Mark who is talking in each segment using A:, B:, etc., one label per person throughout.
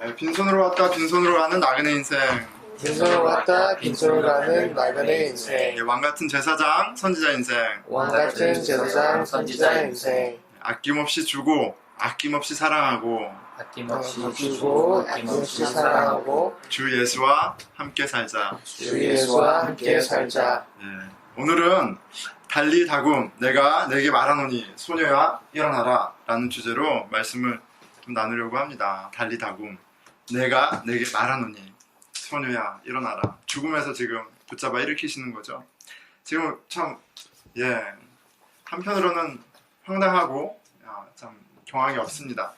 A: 네, 빈손으로 왔다 빈손으로 가는 나그네 인생.
B: 빈손으로 갔다 빈손으로 가는 나그네 인생.
A: 네, 왕같은 제사장 선지자 인생.
B: 왕같은 제사장 선지자 인생.
A: 아낌없이 주고 아낌없이 사랑하고
C: 아낌없이
B: 주고 아낌없이 사랑하고
A: 주 예수와 함께 살자.
B: 주 예수와 함께 살자.
A: 네, 오늘은 달리 다굼 내가 내게 말하노니 소녀야 일어나라 라는 주제로 말씀을 좀 나누려고 합니다. 달리 다굼 내가 내게 말하노니 소녀야 일어나라. 죽음에서 지금 붙잡아 일으키시는 거죠. 지금 참 한편으로는 황당하고 참 경악이 없습니다.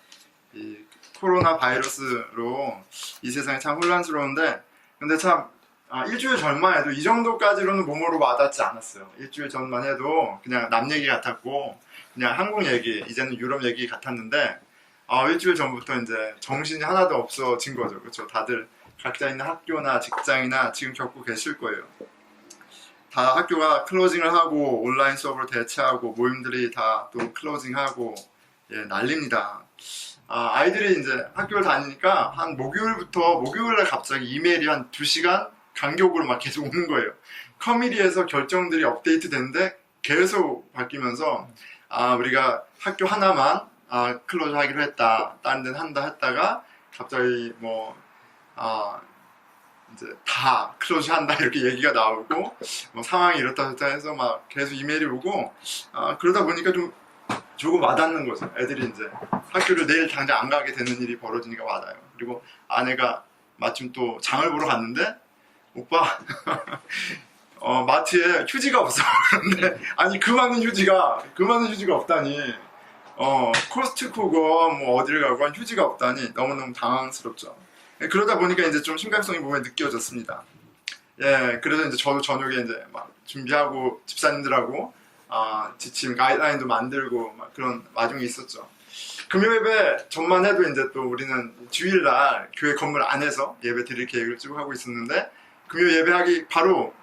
A: 이 코로나 바이러스로 이 세상이 참 혼란스러운데, 근데 참 일주일 전만 해도 이 정도까지로는 몸으로 와닿지 않았어요. 일주일 전만 해도 그냥 남 얘기 같았고 그냥 한국 얘기, 이제는 유럽 얘기 같았는데 일주일 전부터 이제 정신이 하나도 없어진 거죠. 그렇죠? 다들 각자 있는 학교나 직장이나 지금 겪고 계실 거예요. 다 학교가 클로징을 하고 온라인 수업으로 대체하고 모임들이 다 또 클로징하고 난립니다. 아이들이 이제 학교를 다니니까 한 목요일날 갑자기 이메일이 한 2시간 간격으로 막 계속 오는 거예요. 커뮤니티에서 결정들이 업데이트 되는데 계속 바뀌면서 우리가 학교 하나만 클로즈 하기로 했다, 다른 데는 한다 했다가 갑자기 이제 다 클로즈 한다 이렇게 얘기가 나오고 상황이 이렇다 저렇다 해서 막 계속 이메일이 오고 그러다 보니까 좀 조금 와닿는 거죠. 애들이 이제 학교를 내일 당장 안 가게 되는 일이 벌어지니까 와닿아요. 그리고 아내가 마침 또 장을 보러 갔는데 오빠 마트에 휴지가 없어. 근데 아니 그 많은 휴지가 없다니. 코스트코고 뭐 어디를 가고 휴지가 없다니 너무너무 당황스럽죠. 그러다 보니까 이제 좀 심각성이 몸에 느껴졌습니다. 그래서 이제 저도 저녁에 이제 막 준비하고 집사님들하고 지침 가이드라인도 만들고 막 그런 와중이 있었죠. 금요예배 전만 해도 이제 또 우리는 주일날 교회 건물 안에서 예배 드릴 계획을 쭉 하고 있었는데, 금요 예배하기 바로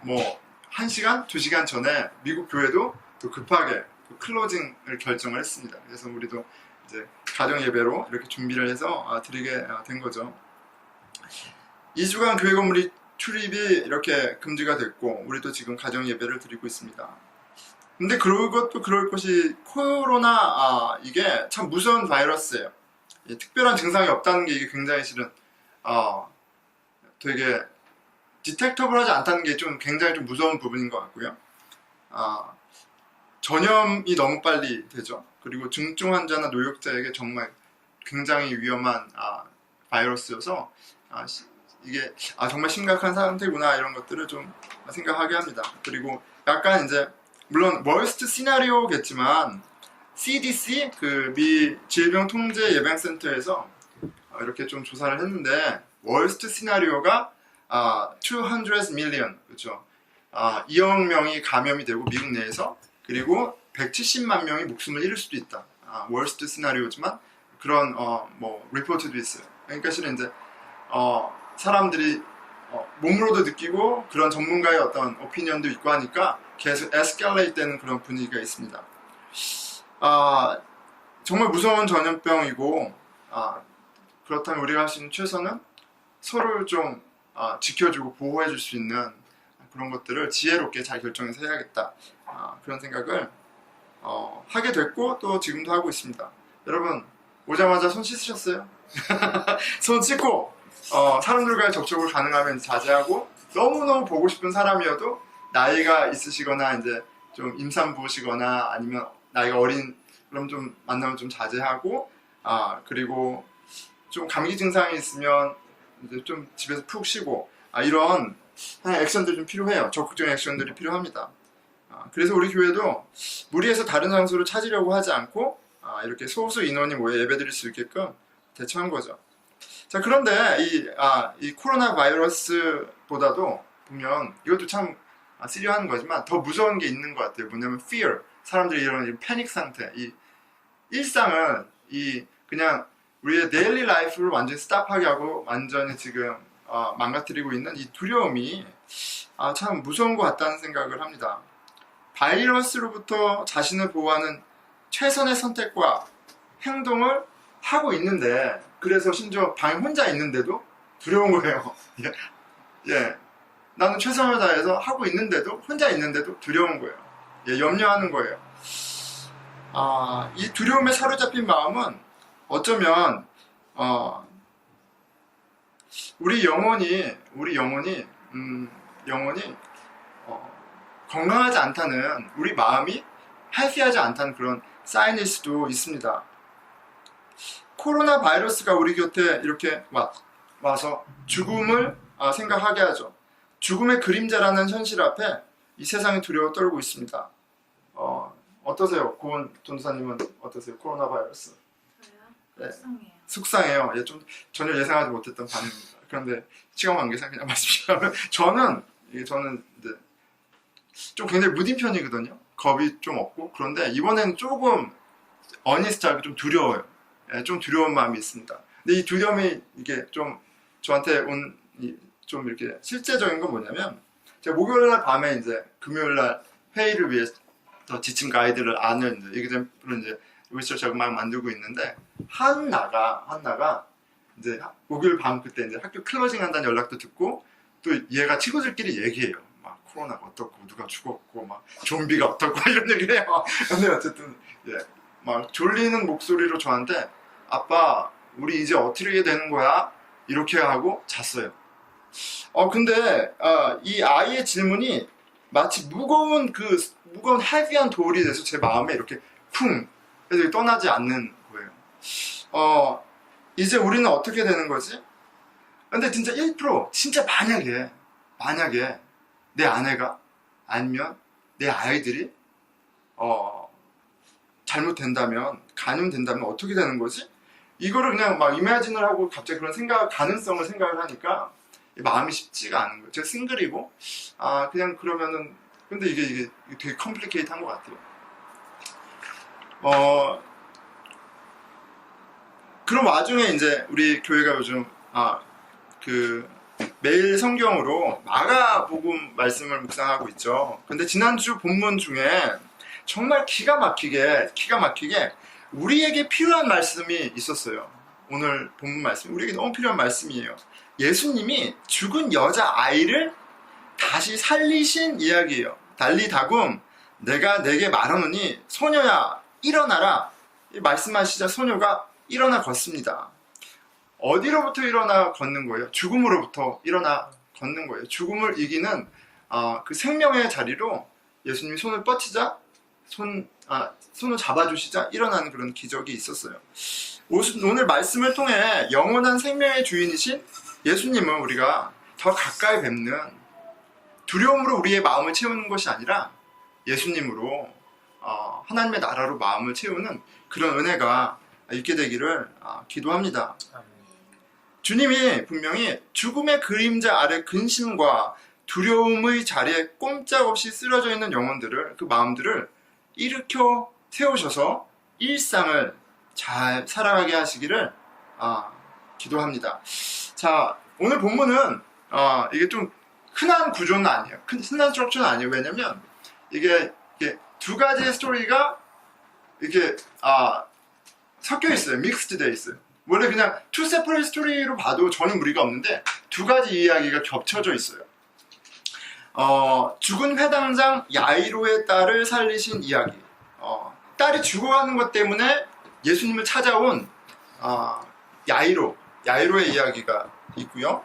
A: 1시간, 2시간 전에 미국 교회도 또 급하게 클로징을 결정을 했습니다. 그래서 우리도 이제 가정 예배로 이렇게 준비를 해서 드리게 된 거죠. 2주간 교회 건물이 출입이 이렇게 금지가 됐고 우리도 지금 가정 예배를 드리고 있습니다. 근데 그것도 그럴 것이 코로나 이게 참 무서운 바이러스예요. 특별한 증상이 없다는 게 이게 굉장히 실은 되게 디텍터블 하지 않다는 게 좀 굉장히 좀 무서운 부분인 것 같고요. 전염이 너무 빨리 되죠. 그리고 중증 환자나 노약자에게 정말 굉장히 위험한 바이러스여서 이게 정말 심각한 상태구나 이런 것들을 좀 생각하게 합니다. 그리고 약간 이제 물론 월스트 시나리오겠지만 CDC 그 미 질병통제예방센터에서 이렇게 좀 조사를 했는데 월스트 시나리오가 200 million, 그렇죠? 2억 명이 감염이 되고 미국 내에서, 그리고 170만 명이 목숨을 잃을 수도 있다. 월스트 시나리오지만 그런 리포트도 있어요. 그러니까 실은 이제 사람들이 몸으로도 느끼고 그런 전문가의 어떤 오피니언도 있고 하니까 계속 에스컬레이트 되는 그런 분위기가 있습니다. 정말 무서운 전염병이고 그렇다면 우리가 할 수 있는 최선은 서로를 좀 지켜주고 보호해 줄 수 있는 그런 것들을 지혜롭게 잘 결정해서 해야겠다, 그런 생각을 하게 됐고 또 지금도 하고 있습니다. 여러분 오자마자 손 씻으셨어요? 손 씻고 사람들과의 접촉을 가능하면 자제하고, 너무너무 보고 싶은 사람이어도 나이가 있으시거나 이제 좀 임산부시거나 아니면 나이가 어린, 그럼 좀 만나면 좀 자제하고, 그리고 좀 감기 증상이 있으면 이제 좀 집에서 푹 쉬고, 이런 액션들이 좀 필요해요. 적극적인 액션들이 필요합니다. 그래서 우리 교회도 무리해서 다른 장소를 찾으려고 하지 않고 이렇게 소수 인원이 모여 예배드릴 수 있게끔 대처한 거죠. 자, 그런데 이 코로나 바이러스보다도 보면 이것도 참 시리한 거지만 더 무서운 게 있는 것 같아요. 뭐냐면 fear, 사람들이 이런 패닉 상태, 이 일상을 그냥 우리의 데일리 라이프를 완전히 스탑하게 하고 완전히 지금 망가뜨리고 있는 이 두려움이 참 무서운 것 같다는 생각을 합니다. 바이러스로부터 자신을 보호하는 최선의 선택과 행동을 하고 있는데 그래서 심지어 방에 혼자 있는데도 두려운 거예요. 예. 나는 최선을 다해서 하고 있는데도, 혼자 있는데도 두려운 거예요. 예, 염려하는 거예요. 이 두려움에 사로잡힌 마음은 어쩌면, 우리 영혼이 건강하지 않다는, 우리 마음이 헬시하지 않다는 그런 사인일 수도 있습니다. 코로나 바이러스가 우리 곁에 이렇게 와서 죽음을 생각하게 하죠. 죽음의 그림자라는 현실 앞에 이 세상이 두려워 떨고 있습니다. 어떠세요? 고은 전도사님은 어떠세요? 코로나 바이러스.
C: 저요?
A: 네.
C: 속상해요.
A: 속상해요. 예, 좀 전혀 예상하지 못했던 반응입니다. 그런데 시간 관계상 그냥 말씀드리면 저는 이제 좀 굉장히 무딘 편이거든요. 겁이 좀 없고. 그런데 이번에는 조금 어니스트하게 좀 두려워요. 예, 좀 두려운 마음이 있습니다. 근데 이 두려움이 이게 좀 저한테 좀 이렇게 실제적인 건 뭐냐면, 제가 목요일날 밤에 이제 금요일날 회의를 위해서 지침 가이드를 안을 이제 이그잼플을 이제 리서치하고 막 만들고 있는데, 한나가 이제 목요일 밤 그때 이제 학교 클로징 한다는 연락도 듣고, 또 얘가 친구들끼리 얘기해요. 막 코로나가 어떻고 누가 죽었고 막 좀비가 어떻고 이런 얘기를 해요. 근데 어쨌든 예, 막 졸리는 목소리로 저한테 아빠 우리 이제 어떻게 되는 거야? 이렇게 하고 잤어요. 근데 이 아이의 질문이 마치 무거운 헤비한 돌이 돼서 제 마음에 이렇게 쿵 해서 떠나지 않는 거예요. 이제 우리는 어떻게 되는 거지? 근데 진짜 1% 진짜 만약에 내 아내가 아니면 내 아이들이 잘못된다면, 감염된다면 어떻게 되는 거지? 이거를 그냥 막 이매진을 하고 갑자기 그런 가능성을 생각을 하니까 마음이 쉽지가 않은 거예요. 제가 싱글이고 그냥 그러면은, 근데 이게 되게 컴플리케이트한 것 같아요. 그런 와중에 이제 우리 교회가 요즘 매일 성경으로 마가복음 말씀을 묵상하고 있죠. 근데 지난주 본문 중에 정말 기가 막히게 우리에게 필요한 말씀이 있었어요. 오늘 본문 말씀, 우리에게 너무 필요한 말씀이에요. 예수님이 죽은 여자아이를 다시 살리신 이야기예요. 달리다굼 내가 내게 말하노니 소녀야 일어나라. 말씀하시자 소녀가 일어나 걷습니다. 어디로부터 일어나 걷는 거예요? 죽음으로부터 일어나 걷는 거예요. 죽음을 이기는 그 생명의 자리로 예수님이 손을 뻗치자 손을 잡아주시자 일어나는 그런 기적이 있었어요. 오늘 말씀을 통해 영원한 생명의 주인이신 예수님은 우리가 더 가까이 뵙는, 두려움으로 우리의 마음을 채우는 것이 아니라 예수님으로 하나님의 나라로 마음을 채우는 그런 은혜가 있게 되기를 기도합니다. 주님이 분명히 죽음의 그림자 아래 근심과 두려움의 자리에 꼼짝없이 쓰러져 있는 영혼들을, 그 마음들을 일으켜 세우셔서 일상을 잘 살아가게 하시기를 기도합니다. 자, 오늘 본문은 이게 좀 흔한 구조는 아니에요. 흔한 스트럭처는 아니에요. 왜냐면 이게 두 가지의 스토리가 이렇게 섞여 있어요. 믹스드 돼 있어요. 원래 그냥 투 세퍼레이트 스토리로 봐도 전혀 무리가 없는데 두 가지 이야기가 겹쳐져 있어요. 죽은 회당장 야이로의 딸을 살리신 이야기. 딸이 죽어가는 것 때문에 예수님을 찾아온 야이로의 이야기가 있고요.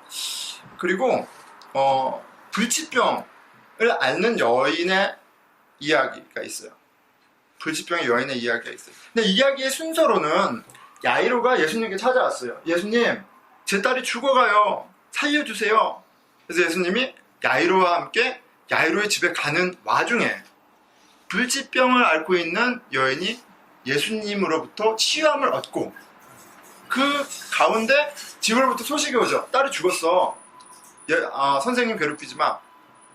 A: 그리고 불치병을 앓는 여인의 이야기가 있어요. 불치병의 여인의 이야기가 있어요. 근데 이야기의 순서로는 야이로가 예수님께 찾아왔어요. 예수님, 제 딸이 죽어가요. 살려주세요. 그래서 예수님이 야이로와 함께 야이로의 집에 가는 와중에 불치병을 앓고 있는 여인이 예수님으로부터 치유함을 얻고, 그 가운데 집으로부터 소식이 오죠. 딸이 죽었어. 선생님 괴롭히지 마.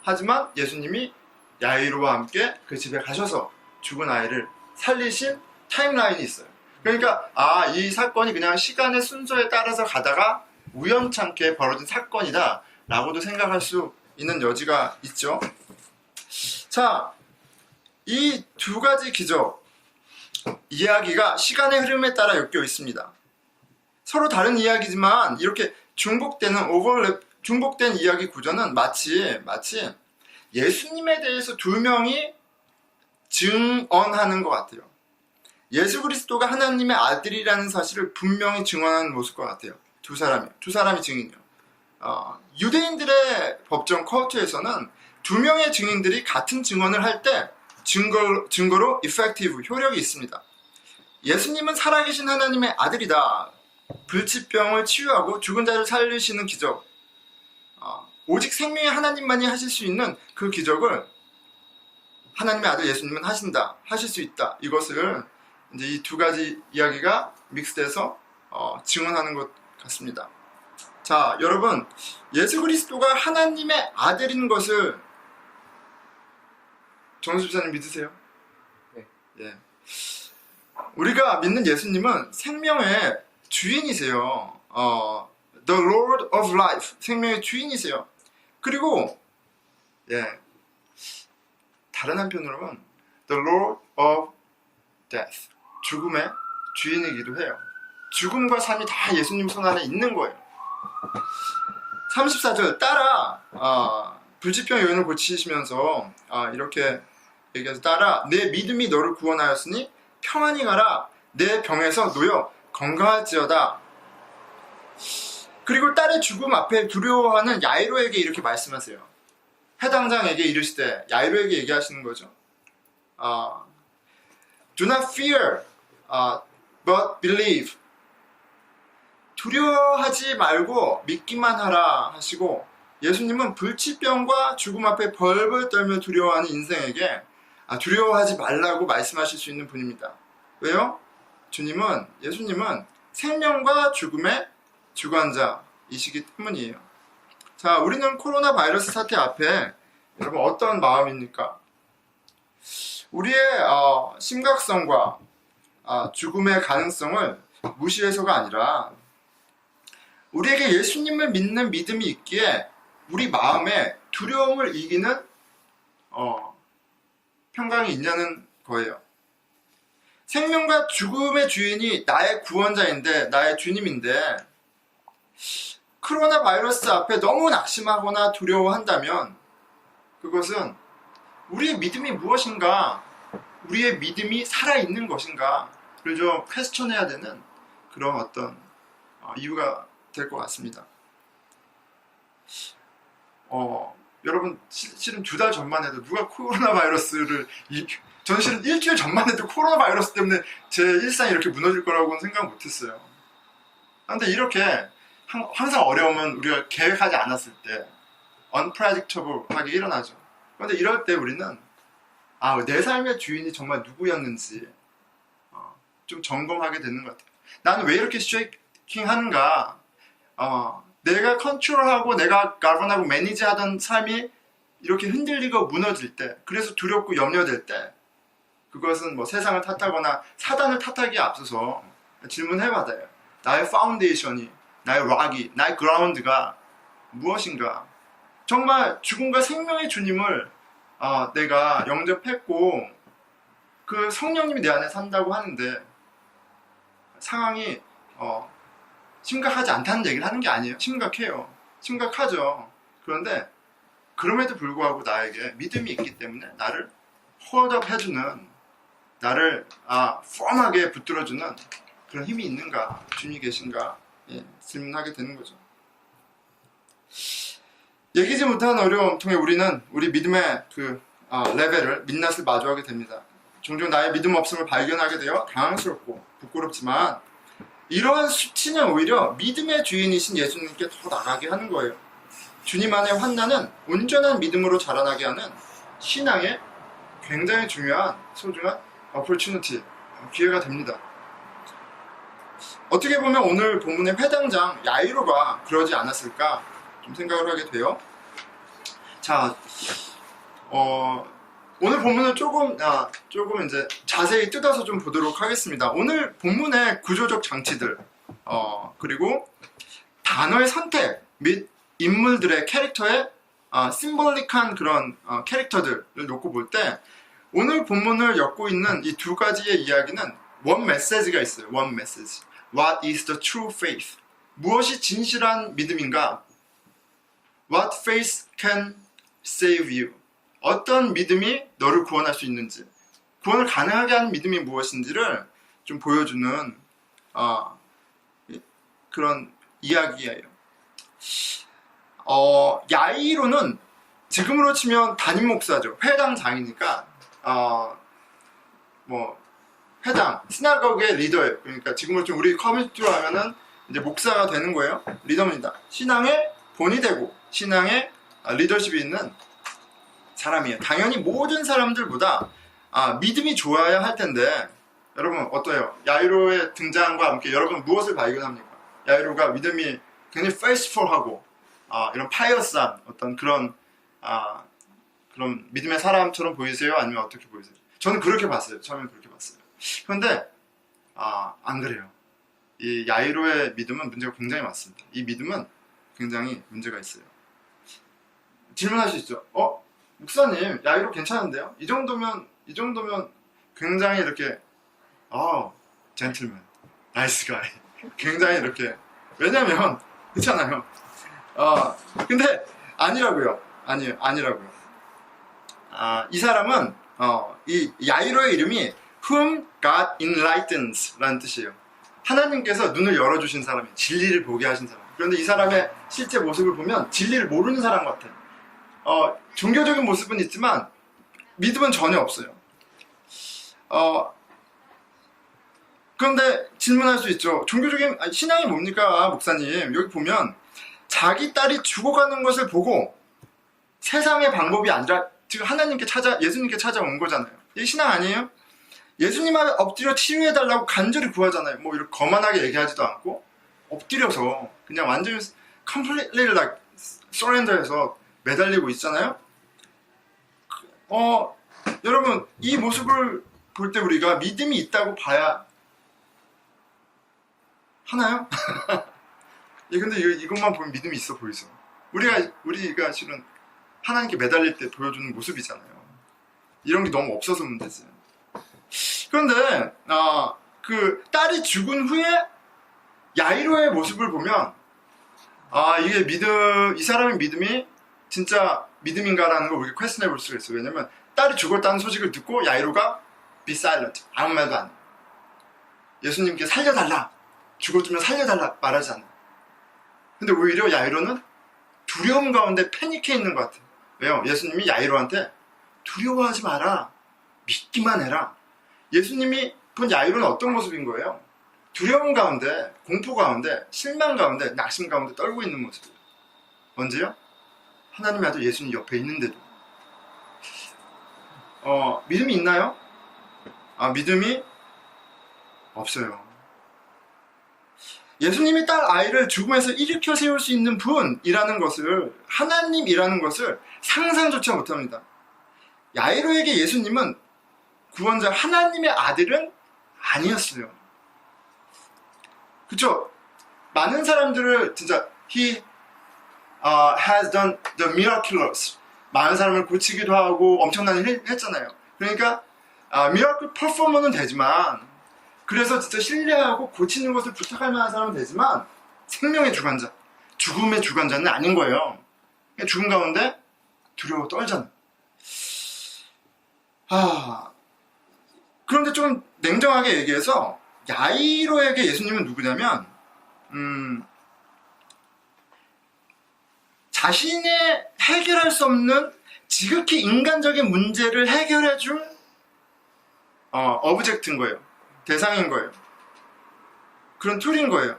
A: 하지만 예수님이 야이로와 함께 그 집에 가셔서 죽은 아이를 살리신 타임라인이 있어요. 그러니까 이 사건이 그냥 시간의 순서에 따라서 가다가 우연찮게 벌어진 사건이다 라고도 생각할 수 있는 여지가 있죠. 자, 이 두 가지 기적 이야기가 시간의 흐름에 따라 엮여 있습니다. 서로 다른 이야기지만 이렇게 중복된 이야기 구조는 마치 예수님에 대해서 두 명이 증언하는 것 같아요. 예수 그리스도가 하나님의 아들이라는 사실을 분명히 증언하는 모습과 같아요. 두 사람이 증인이요. 유대인들의 법정 코트에서는 두 명의 증인들이 같은 증언을 할 때 증거로 effective, 효력이 있습니다. 예수님은 살아계신 하나님의 아들이다. 불치병을 치유하고 죽은 자를 살리시는 기적. 오직 생명의 하나님만이 하실 수 있는 그 기적을 하나님의 아들 예수님은 하실 수 있다. 이것을 이제 이 두 가지 이야기가 믹스돼서 증언하는 것 같습니다. 자, 여러분, 예수 그리스도가 하나님의 아들인 것을 정수 집사님 믿으세요?
B: 네.
A: 예. 우리가 믿는 예수님은 생명의 주인이세요. The Lord of Life, 생명의 주인이세요. 그리고 다른 한편으로는 The Lord of Death, 죽음의 주인이기도 해요. 죽음과 삶이 다 예수님 손 안에 있는 거예요. 34절 따라 불치병 여인을 고치시면서 이렇게 얘기해서 따라 내 믿음이 너를 구원하였으니 평안히 가라 내 병에서 놓여 건강할지어다. 그리고 딸의 죽음 앞에 두려워하는 야이로에게 이렇게 말씀하세요. 해당장에게 이르시되 야이로에게 얘기하시는 거죠. Do not fear, but believe. 두려워하지 말고 믿기만 하라 하시고 예수님은 불치병과 죽음 앞에 벌벌 떨며 두려워하는 인생에게 두려워하지 말라고 말씀하실 수 있는 분입니다. 왜요? 예수님은 생명과 죽음의 주관자이시기 때문이에요. 자, 우리는 코로나 바이러스 사태 앞에 여러분 어떤 마음입니까? 우리의 심각성과 죽음의 가능성을 무시해서가 아니라 우리에게 예수님을 믿는 믿음이 있기에 우리 마음에 두려움을 이기는 평강이 있냐는 거예요. 생명과 죽음의 주인이 나의 구원자인데, 나의 주님인데 코로나 바이러스 앞에 너무 낙심하거나 두려워한다면 그것은 우리의 믿음이 무엇인가, 우리의 믿음이 살아있는 것인가를 좀 퀘스천해야 되는 그런 어떤 이유가 될 것 같습니다. 여러분 실은 2달 전만 해도 누가 코로나 바이러스를 저는 실은 일주일 전만 해도 코로나 바이러스 때문에 제 일상이 이렇게 무너질 거라고는 생각 못했어요. 그런데 이렇게 항상 어려우면 우리가 계획하지 않았을 때 unpredictable하게 일어나죠. 그런데 이럴 때 우리는 내 삶의 주인이 정말 누구였는지 좀 점검하게 되는 것 같아요. 나는 왜 이렇게 쉐이킹 하는가? 내가 컨트롤하고 내가 가버하고 매니지하던 삶이 이렇게 흔들리고 무너질 때, 그래서 두렵고 염려될 때, 그것은 뭐 세상을 탓하거나 사단을 탓하기에 앞서서 질문해봐요. 나의 파운데이션이, 나의 락이, 나의 그라운드가 무엇인가? 정말 죽음과 생명의 주님을 내가 영접했고 그 성령님이 내 안에 산다고 하는데 상황이 심각하지 않다는 얘기를 하는 게 아니에요. 심각해요. 심각하죠. 그런데 그럼에도 불구하고 나에게 믿음이 있기 때문에 나를 홀드업 해주는, 나를 펌하게 붙들어주는 그런 힘이 있는가, 주님이 계신가 질문하게 되는 거죠. 얘기지 못한 어려움 통해 우리는 우리 믿음의 그 레벨을, 민낯을 마주하게 됩니다. 종종 나의 믿음 없음을 발견하게 되어 당황스럽고 부끄럽지만 이러한 수치는 오히려 믿음의 주인이신 예수님께 더 나가게 하는 거예요. 주님 안의 환난은 온전한 믿음으로 자라나게 하는 신앙의 굉장히 중요한, 소중한 opportunity, 기회가 됩니다. 어떻게 보면 오늘 본문의 회당장 야이로가 그러지 않았을까 좀 생각을 하게 돼요. 자, 오늘 본문을 조금 이제 자세히 뜯어서 좀 보도록 하겠습니다. 오늘 본문의 구조적 장치들, 그리고 단어의 선택 및 인물들의 캐릭터의 심볼릭한 그런 캐릭터들을 놓고 볼 때 오늘 본문을 엮고 있는 이 두 가지의 이야기는 원 메시지가 있어요. 원 메시지. What is the true faith? 무엇이 진실한 믿음인가? What faith can save you? 어떤 믿음이 너를 구원할 수 있는지, 구원을 가능하게 하는 믿음이 무엇인지를 좀 보여주는 그런 이야기예요. 야이로는 지금으로 치면 담임 목사죠. 회당장이니까 회당, 시나고그의 리더예요. 그러니까 지금으로 좀 우리 커뮤니티로 하면은 이제 목사가 되는 거예요. 리더입니다. 신앙의 본이 되고 신앙의 리더십이 있는 사람이에요. 당연히 모든 사람들보다 믿음이 좋아야 할 텐데, 여러분 어떠해요? 야이로의 등장과 함께 여러분 무엇을 발견합니까? 야이로가 믿음이 굉장히 페이스풀하고 이런 파이어스한 어떤 그런 믿음의 사람처럼 보이세요? 아니면 어떻게 보이세요? 저는 그렇게 봤어요. 처음엔 그렇게 봤어요. 그런데 안 그래요. 이 야이로의 믿음은 문제가 굉장히 많습니다. 이 믿음은 굉장히 문제가 있어요. 질문할 수 있죠. 목사님, 야이로 괜찮은데요? 이 정도면 굉장히 이렇게 젠틀맨, 나이스 가이, 굉장히 이렇게, 왜냐면 그렇잖아요. 근데 아니라고요. 아니라고요. 이 사람은 이 야이로의 이름이 whom God enlightens 라는 뜻이에요. 하나님께서 눈을 열어주신 사람이, 진리를 보게 하신 사람. 그런데 이 사람의 실제 모습을 보면 진리를 모르는 사람 같아요. 종교적인 모습은 있지만 믿음은 전혀 없어요. 그런데 질문할 수 있죠. 종교적인 신앙이 뭡니까, 목사님? 여기 보면 자기 딸이 죽어가는 것을 보고 세상의 방법이 아니라 지금 예수님께 찾아온 거잖아요. 이게 신앙 아니에요? 예수님 앞에 엎드려 치유해달라고 간절히 구하잖아요. 뭐 이렇게 거만하게 얘기하지도 않고 엎드려서 그냥 완전히 completely like surrender해서 매달리고 있잖아요. 여러분, 이 모습을 볼 때 우리가 믿음이 있다고 봐야 하나요? 근데 이것만 보면 믿음이 있어 보이죠. 우리가 실은 하나님께 매달릴 때 보여주는 모습이잖아요. 이런 게 너무 없어서 문제지. 그런데 그 딸이 죽은 후에 야이로의 모습을 보면 이게 이 사람의 믿음이 진짜 믿음인가라는 걸 우리가 퀘스천해 볼 수가 있어요. 왜냐면 딸이 죽었다는 소식을 듣고 야이로가 be silent, 아무 말도 안 해. 예수님께 살려달라, 죽어주면 살려달라 말하지 않아. 근데 오히려 야이로는 두려움 가운데 패닉해 있는 것 같아요. 왜요? 예수님이 야이로한테 두려워하지 마라, 믿기만 해라. 예수님이 본 야이로는 어떤 모습인 거예요? 두려움 가운데, 공포 가운데, 실망 가운데, 낙심 가운데 떨고 있는 모습이에요. 언제요? 하나님의 아들 예수님 옆에 있는데도. 믿음이 있나요? 믿음이 없어요. 예수님이 딸 아이를 죽음에서 일으켜 세울 수 있는 분이라는 것을, 하나님이라는 것을 상상조차 못합니다. 야이로에게 예수님은 구원자, 하나님의 아들은 아니었어요. 그쵸? 많은 사람들을 진짜 he has done the miraculous, 많은 사람을 고치기도 하고 엄청난 일을 했잖아요. 그러니까 미라클 퍼포머는 되지만, 그래서 진짜 신뢰하고 고치는 것을 부탁할 만한 사람은 되지만 생명의 주관자, 죽음의 주관자는 아닌 거예요. 죽음 가운데 두려워 떨잖아. 그런데 좀 냉정하게 얘기해서 야이로에게 예수님은 누구냐면 자신의 해결할 수 없는 지극히 인간적인 문제를 해결해줄 어브젝트인 거예요. 대상인 거예요. 그런 툴인 거예요.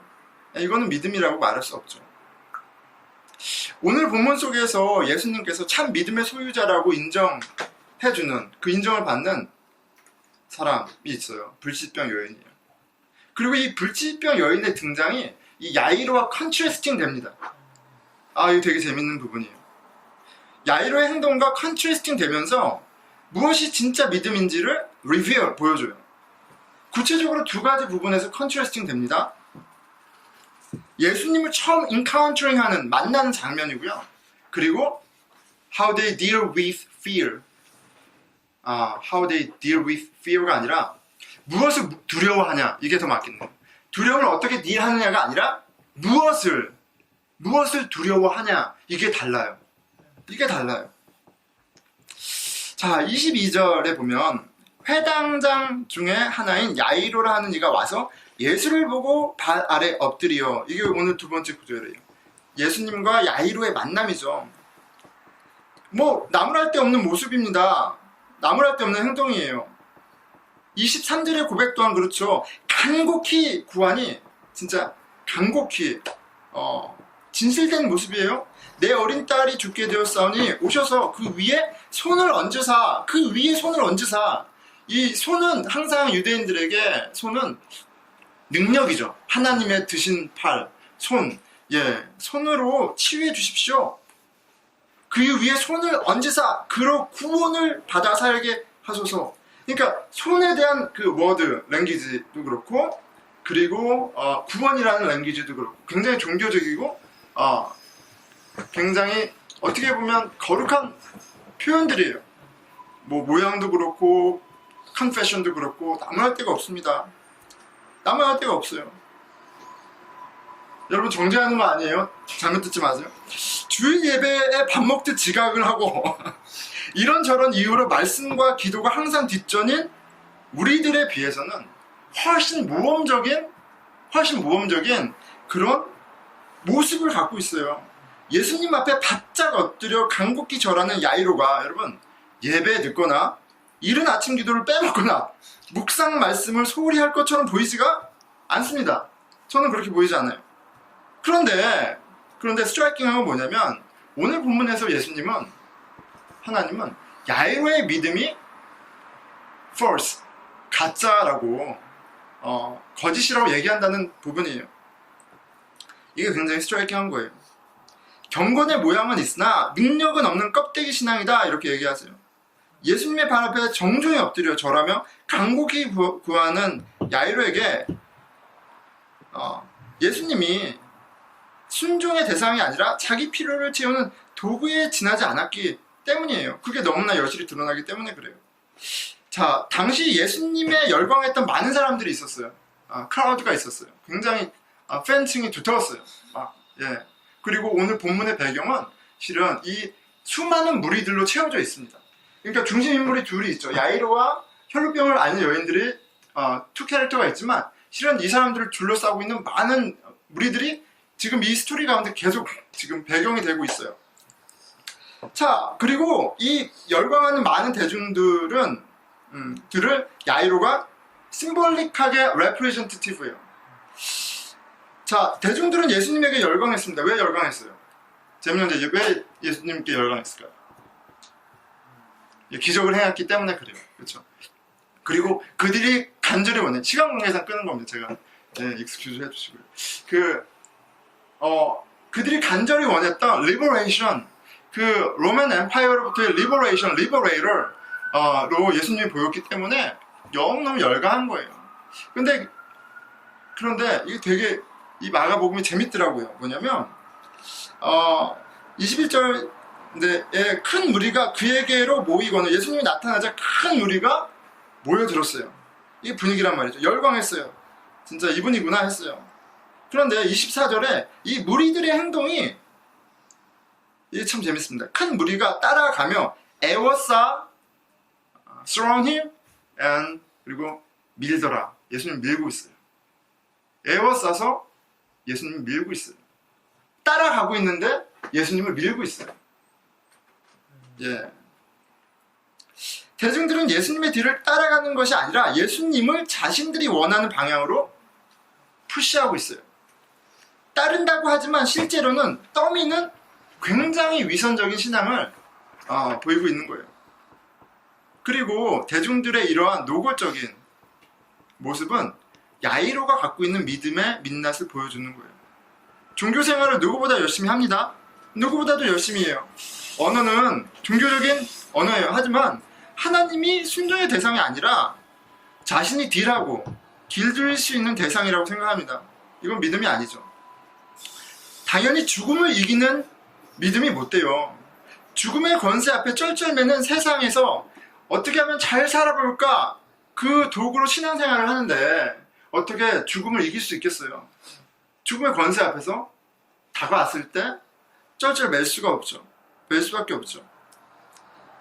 A: 이거는 믿음이라고 말할 수 없죠. 오늘 본문 속에서 예수님께서 참 믿음의 소유자라고 인정해주는, 그 인정을 받는 사람이 있어요. 불치병 여인이에요. 그리고 이 불치병 여인의 등장이 이 야이로와 컨트래스팅 됩니다. 이거 되게 재밌는 부분이에요. 야이로의 행동과 컨트래스팅 되면서 무엇이 진짜 믿음인지를 보여줘요. 구체적으로 두 가지 부분에서 컨트래스팅 됩니다. 예수님을 처음 encountering 하는, 만나는 장면이고요. 그리고 how they deal with fear. how they deal with fear가 아니라 무엇을 두려워하냐, 이게 더 맞겠네요. 두려움을 어떻게 딜하느냐가 아니라 무엇을 두려워하냐. 이게 달라요. 이게 달라요. 자, 22절에 보면 회당장 중에 하나인 야이로라 하는 이가 와서 예수를 보고 발 아래 엎드려. 이게 오늘 두 번째 구절이에요. 예수님과 야이로의 만남이죠. 뭐 나무랄 데 없는 모습입니다. 나무랄 데 없는 행동이에요. 23절의 고백 또한 그렇죠. 간곡히 구하니 진짜 간곡히 진실된 모습이에요. 내 어린 딸이 죽게 되었사오니 오셔서 그 위에 손을 얹으사. 이 손은 항상 유대인들에게 손은 능력이죠. 하나님의 드신 팔, 손, 손으로 치유해 주십시오. 그 위에 손을 얹으사 그로 구원을 받아 살게 하소서. 그러니까 손에 대한 그 워드, 랭귀지도 그렇고, 그리고 구원이라는 랭귀지도 그렇고 굉장히 종교적이고 굉장히 어떻게 보면 거룩한 표현들이에요. 뭐 모양도 그렇고 컨페션도 그렇고 나무랄 데가 없습니다. 나무랄 데가 없어요. 여러분 정죄하는 거 아니에요? 잘못 듣지 마세요. 주일 예배에 밥 먹듯 지각을 하고 이런저런 이유로 말씀과 기도가 항상 뒷전인 우리들에 비해서는 훨씬 모험적인 그런 모습을 갖고 있어요. 예수님 앞에 바짝 엎드려 간곡히 절하는 야이로가 여러분 예배 듣거나 이른 아침 기도를 빼먹거나 묵상 말씀을 소홀히 할 것처럼 보이지가 않습니다. 저는 그렇게 보이지 않아요. 그런데 스트라이킹한 건 뭐냐면 오늘 본문에서 하나님은 야이로의 믿음이 false, 가짜라고 거짓이라고 얘기한다는 부분이에요. 이게 굉장히 스트라이킹한 거예요. 경건의 모양은 있으나 능력은 없는 껍데기 신앙이다 이렇게 얘기하세요. 예수님의 발 앞에 정중히 엎드려 절하며 간곡히 구하는 야이로에게 예수님이 순종의 대상이 아니라 자기 필요를 채우는 도구에 지나지 않았기 때문이에요. 그게 너무나 여실히 드러나기 때문에 그래요. 자, 당시 예수님에 열광했던 많은 사람들이 있었어요. 크라우드가 있었어요. 굉장히 팬층이 두터웠어요. 그리고 오늘 본문의 배경은 실은 이 수많은 무리들로 채워져 있습니다. 그러니까 중심 인물이 둘이 있죠. 야이로와 혈루병을 앓는 여인들이 투 캐릭터가 있지만 실은 이 사람들을 둘러싸고 있는 많은 무리들이 지금 이 스토리 가운데 계속 지금 배경이 되고 있어요. 자, 그리고 이 열광하는 많은 대중들을 야이로가 심볼릭하게 레프레젠티티브예요. 자, 대중들은 예수님에게 열광했습니다. 왜 열광했어요? 재밌는 게 왜 예수님께 열광했을까요? 기적을 행했기 때문에 그래요. 그렇죠? 그리고 그들이 간절히 원해. 시간 관계상 끄는 겁니다. 제가 익스큐즈 해주시고요. 그들이 간절히 원했던 리버레이션, 그 로맨 엠파이어로부터의 리버레이터로 예수님이 보였기 때문에 너무너무 열광한 거예요. 그런데 이게 되게 이 마가복음이 재밌더라고요. 뭐냐면 21절에 큰 무리가 그에게로 모이거나 예수님이 나타나자 큰 무리가 모여들었어요. 이게 분위기란 말이죠. 열광했어요. 진짜 이분이구나 했어요. 그런데 24절에 이 무리들의 행동이 이게 참 재밌습니다. 큰 무리가 따라가며 애워싸 surround him and 그리고 밀더라. 예수님 밀고 있어요. 애워싸서 예수님 밀고 있어요. 따라가고 있는데 예수님을 밀고 있어요. 대중들은 예수님의 뒤를 따라가는 것이 아니라 예수님을 자신들이 원하는 방향으로 푸시하고 있어요. 따른다고 하지만 실제로는 더미는 굉장히 위선적인 신앙을 보이고 있는 거예요. 그리고 대중들의 이러한 노골적인 모습은 야이로가 갖고 있는 믿음의 민낯을 보여주는 거예요. 종교 생활을 누구보다 열심히 합니다. 누구보다도 열심히 해요. 언어는 종교적인 언어예요. 하지만 하나님이 순종의 대상이 아니라 자신이 딜하고 길들일 수 있는 대상이라고 생각합니다. 이건 믿음이 아니죠. 당연히 죽음을 이기는 믿음이 못 돼요. 죽음의 권세 앞에 쩔쩔매는 세상에서 어떻게 하면 잘 살아볼까? 그 도구로 신앙생활을 하는데 어떻게 죽음을 이길 수 있겠어요? 죽음의 권세 앞에서 다가왔을 때 쩔쩔 맬 수가 없죠. 맬 수밖에 없죠.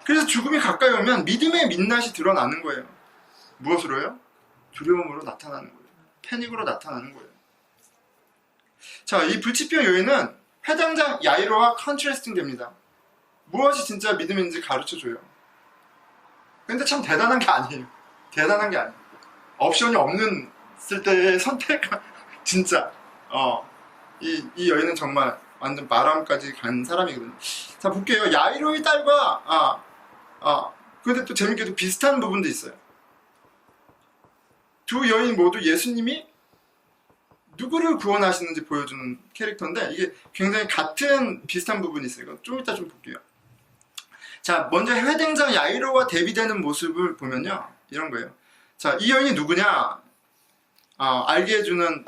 A: 그래서 죽음이 가까이 오면 믿음의 민낯이 드러나는 거예요. 무엇으로요? 두려움으로 나타나는 거예요. 패닉으로 나타나는 거예요. 자, 이 불치병 여인은 회당장 야이로와 컨트래스팅 됩니다. 무엇이 진짜 믿음인지 가르쳐줘요. 근데 참 대단한 게 아니에요. 대단한 게 아니에요. 옵션이 없는 쓸 때의 선택. 진짜 이 여인은 정말 완전 마람까지 간 사람이거든요. 자, 볼게요. 야이로의 딸과 근데 또 재밌게도 비슷한 부분도 있어요. 두 여인 모두 예수님이 누구를 구원하시는지 보여주는 캐릭터인데 이게 굉장히 같은 비슷한 부분이 있어요. 좀 이따 좀 볼게요. 자, 먼저 회당장 야이로와 대비되는 모습을 보면요, 이런 거예요. 자, 이 여인이 누구냐? 알게 해주는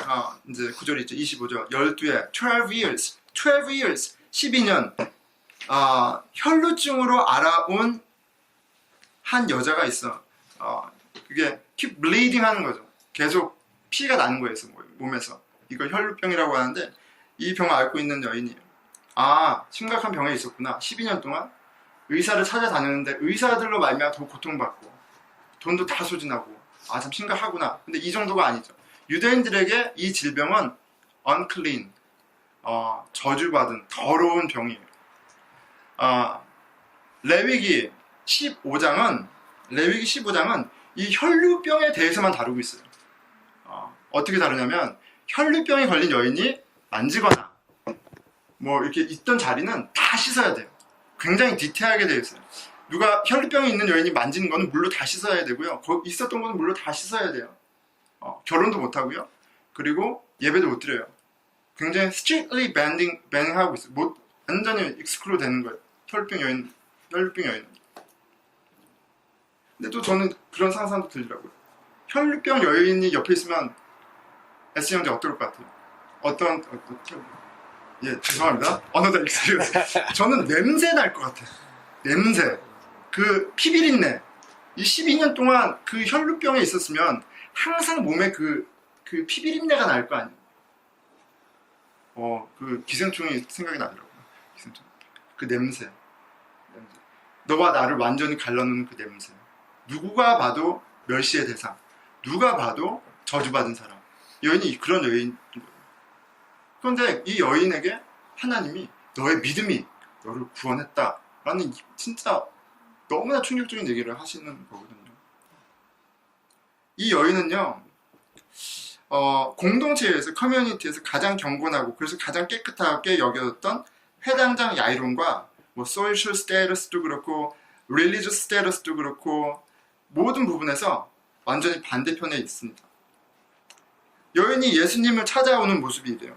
A: 이제 구절이 있죠. 25절. 12회 12 years 12년 혈루증으로 알아온 한 여자가 있어. 그게 keep bleeding 하는 거죠. 계속 피가 나는 거예요, 몸에서. 이걸 혈루병이라고 하는데 이 병을 앓고 있는 여인이에요. 심각한 병에 있었구나. 12년 동안 의사를 찾아다녔는데 의사들로 말미암아 더 고통받고 돈도 다 소진하고 참 심각하구나. 근데 이 정도가 아니죠. 유대인들에게 이 질병은 unclean, 저주받은 더러운 병이에요. 레위기 15장은 이 혈루병에 대해서만 다루고 있어요. 어떻게 다루냐면 혈루병에 걸린 여인이 만지거나 뭐 이렇게 있던 자리는 다 씻어야 돼요. 굉장히 디테일하게 되어 있어요. 누가 혈루병이 있는 여인이 만지는 거는 물로 다 씻어야 되고요. 있었던 거는 물로 다 씻어야 돼요. 결혼도 못 하고요. 그리고 예배도 못 드려요. 굉장히 strictly banning 하고 있어요. 완전히 exclude 되는 거예요. 혈루병 여인은. 근데 또 저는 그런 상상도 들더라고요. 혈루병 여인이 옆에 있으면 S 형제 어떨 것 같아요? 죄송합니다. Another experience. 저는 냄새 날 것 같아요. 냄새. 그 피비린내. 이 12년 동안 그 혈루병에 있었으면 항상 몸에 그 피비린내가 날 거 아니에요. 그 기생충이 생각이 나더라고요. 기생충. 그 냄새. 너와 나를 완전히 갈라놓는 그 냄새. 누구가 봐도 멸시의 대상. 누가 봐도 저주받은 사람. 여인이 그런 여인인 거예요. 그런데 이 여인에게 하나님이 너의 믿음이 너를 구원했다라는 진짜 너무나 충격적인 얘기를 하시는 거거든요. 이 여인은요, 공동체에서, 커뮤니티에서 가장 경건하고 그래서 가장 깨끗하게 여겨졌던 회당장 야이론과 뭐 소셜 스테이터스도 그렇고 릴리지어스 스테이터스도 그렇고 모든 부분에서 완전히 반대편에 있습니다. 여인이 예수님을 찾아오는 모습이 이래요.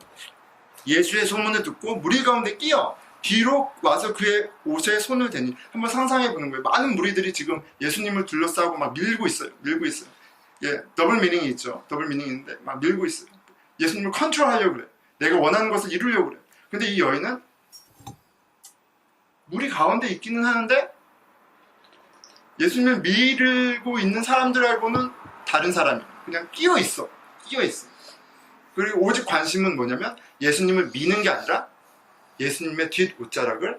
A: 예수의 소문을 듣고 무리 가운데 끼어 뒤로 와서 그의 옷에 손을 대니. 한번 상상해 보는 거예요. 많은 무리들이 지금 예수님을 둘러싸고 막 밀고 있어요. 더블 미닝이 있죠. 더블 미닝이 있는데 막 밀고 있어요. 예수님을 컨트롤하려고 그래. 내가 원하는 것을 이루려고 그래. 근데 이 여인은 무리 가운데 있기는 하는데 예수님을 밀고 있는 사람들하고는 다른 사람이에요. 그냥 끼어 있어. 그리고 오직 관심은 뭐냐면 예수님을 미는 게 아니라 예수님의 뒷 옷자락을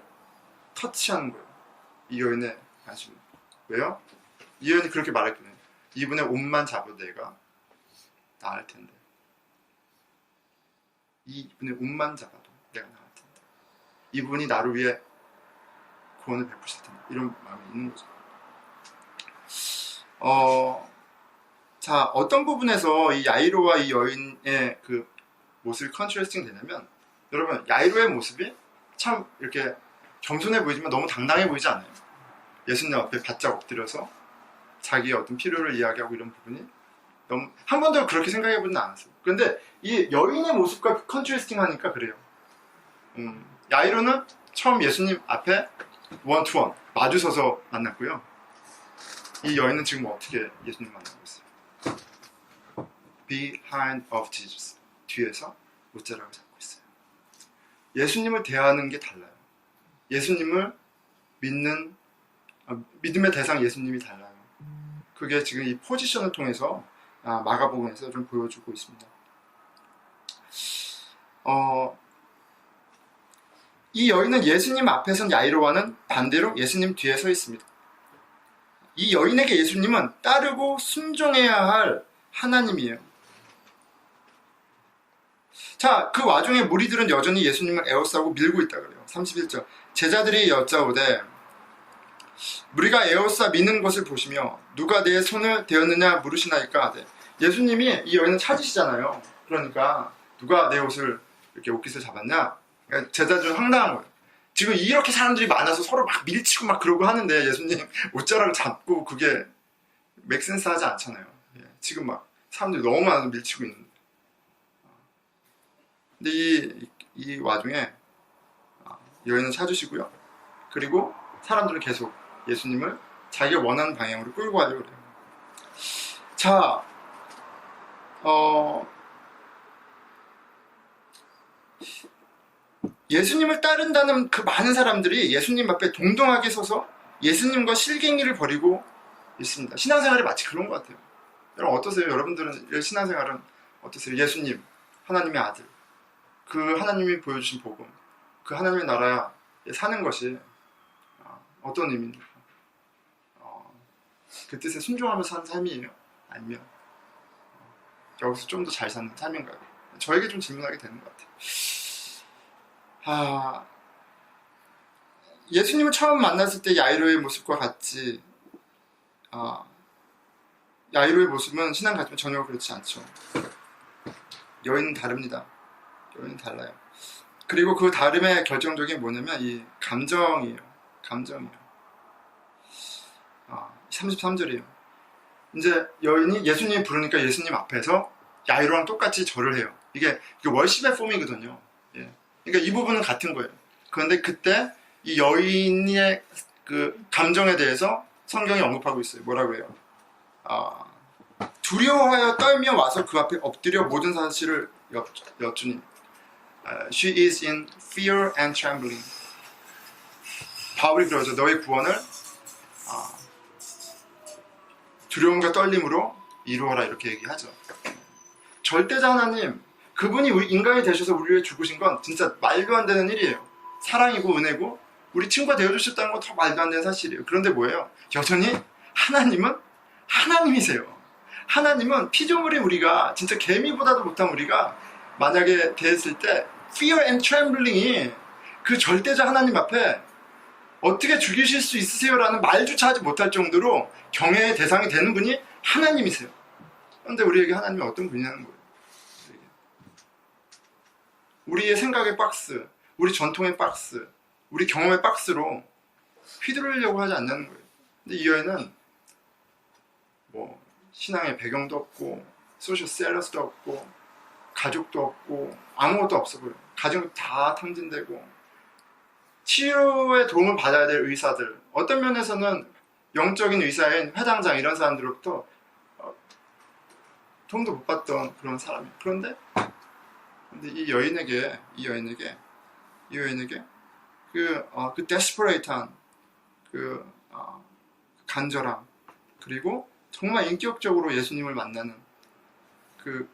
A: 터치하는 거예요. 이 여인의 관심은. 왜요? 이 여인이 그렇게 말했거든요. 이분의 옷만 잡아도 내가 나을 텐데. 이분의 옷만 잡아도 내가 나을 텐데. 이분이 나를 위해 구원을 베푸실 텐데. 이런 마음이 있는 거죠. 자, 어떤 부분에서 이 야이로와 이 여인의 그 모습이 컨트래스팅 되냐면, 여러분, 야이로의 모습이 참 이렇게 겸손해 보이지만 너무 당당해 보이지 않아요? 예수님 앞에 바짝 엎드려서 자기의 어떤 필요를 이야기하고 이런 부분이 너무, 한 번도 그렇게 생각해 보지는 않았어요. 그런데 이 여인의 모습과 컨트래스팅 하니까 그래요. 야이로는 처음 예수님 앞에 원투원 마주서서 만났고요. 이 여인은 지금 어떻게 예수님 만나고 있어요? Behind of Jesus. 뒤에서 옷자락을 잡고 있어요. 예수님을 대하는 게 달라요. 예수님을 믿음의 대상 예수님이 달라요. 그게 지금 이 포지션을 통해서 마가복음에서 좀 보여주고 있습니다. 이 여인은 예수님 앞에 선 야이로와는 반대로 예수님 뒤에 서 있습니다. 이 여인에게 예수님은 따르고 순종해야 할 하나님이에요. 자, 그 와중에 무리들은 여전히 예수님을 에워싸고 밀고 있다 그래요. 31절. 제자들이 여짜오되 우리가 에워싸 미는 것을 보시며 누가 내 손을 대었느냐 물으시나이까 하되, 예수님이 이 여인을 찾으시잖아요. 그러니까 누가 내 옷을 이렇게 옷깃을 잡았냐? 그러니까 제자들은 황당한 거예요. 지금 이렇게 사람들이 많아서 서로 막 밀치고 막 그러고 하는데 예수님 옷자락을 잡고, 그게 맥센스 하지 않잖아요. 지금 막 사람들이 너무 많아서 밀치고 있는데. 근데 이 와중에 여인은 찾으시고요. 그리고 사람들은 계속 예수님을 자기가 원하는 방향으로 끌고 가려고 그래요. 자, 예수님을 따른다는 그 많은 사람들이 예수님 앞에 동등하게 서서 예수님과 실갱이를 벌이고 있습니다. 신앙생활이 마치 그런 것 같아요. 여러분 어떠세요? 여러분들은 신앙생활은 어떠세요? 예수님, 하나님의 아들, 그 하나님이 보여주신 복음, 그 하나님의 나라에 사는 것이 어떤 의미입니까? 그 뜻에 순종하면서 사는 삶이에요? 아니면 여기서 좀 더 잘 사는 삶인가요? 저에게 좀 질문하게 되는 것 같아요. 예수님을 처음 만났을 때 야이로의 모습과 같지, 야이로의 모습은 신앙 같으면 전혀 그렇지 않죠. 여인은 다릅니다. 여인은 달라요. 그리고 그 다름의 결정적인 뭐냐면 이 감정이에요. 감정이에요. 33절이에요. 이제 여인이 예수님이 부르니까 예수님 앞에서 야이로랑 똑같이 절을 해요. 이게 월십의 폼이거든요. 예. 그러니까 이 부분은 같은 거예요. 그런데 그때 이 여인의 그 감정에 대해서 성경이 언급하고 있어요. 뭐라고 해요? 두려워하여 떨며 와서 그 앞에 엎드려 모든 사실을 여쭈니. She is in fear and trembling. 바울이 그러죠. 너의 구원을 두려움과 떨림으로 이루어라, 이렇게 얘기하죠. 절대자 하나님, 그분이 우리 인간이 되셔서 우리를 죽으신 건 진짜 말도 안 되는 일이에요. 사랑이고 은혜고 우리 친구가 되어주셨다는 건 더 말도 안 되는 사실이에요. 그런데 뭐예요? 여전히 하나님은 하나님이세요. 하나님은 피조물인 우리가, 진짜 개미보다도 못한 우리가 만약에 대했을 때 fear and trembling이 그 절대자 하나님 앞에 어떻게 죽이실 수 있으세요? 라는 말조차 하지 못할 정도로 경외의 대상이 되는 분이 하나님이세요. 그런데 우리에게 하나님이 어떤 분이냐는 거예요. 우리의 생각의 박스, 우리 전통의 박스, 우리 경험의 박스로 휘두르려고 하지 않는 거예요. 근데 이 여인은 뭐 신앙의 배경도 없고 소셜 스테러스도 없고 가족도 없고 아무것도 없어 보여요. 가정이 다 탕진되고 치료의 도움을 받아야 될 의사들, 어떤 면에서는 영적인 의사인 회당장 이런 사람들로부터 도움도 못 받던 그런 사람이에요. 그런데 이 여인에게 그 데스퍼레이트한 그 간절함, 그리고 정말 인격적으로 예수님을 만나는 그